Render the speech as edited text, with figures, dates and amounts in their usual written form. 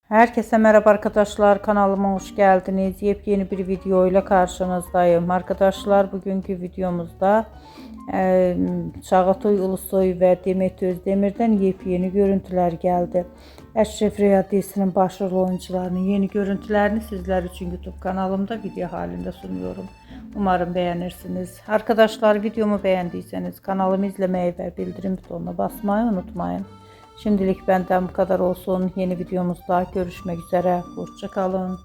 Herkese merhaba arkadaşlar, kanalıma hoş geldiniz. Yepyeni bir video ile karşınızdayım. Arkadaşlar bugünkü videomuzda Çağatay Ulusoy ve Demet Özdemir'den yepyeni görüntüler geldi. Eşref Rüya dizisinin başrol oyuncularının yeni görüntülerini sizler için YouTube kanalımda video halinde sunuyorum. Umarım beğenirsiniz. Arkadaşlar videomu beğendiyseniz kanalımı izlemeyi ve bildirim butonuna basmayı unutmayın. Şimdilik benden bu kadar olsun. Yeni videomuzda görüşmek üzere. Hoşça kalın.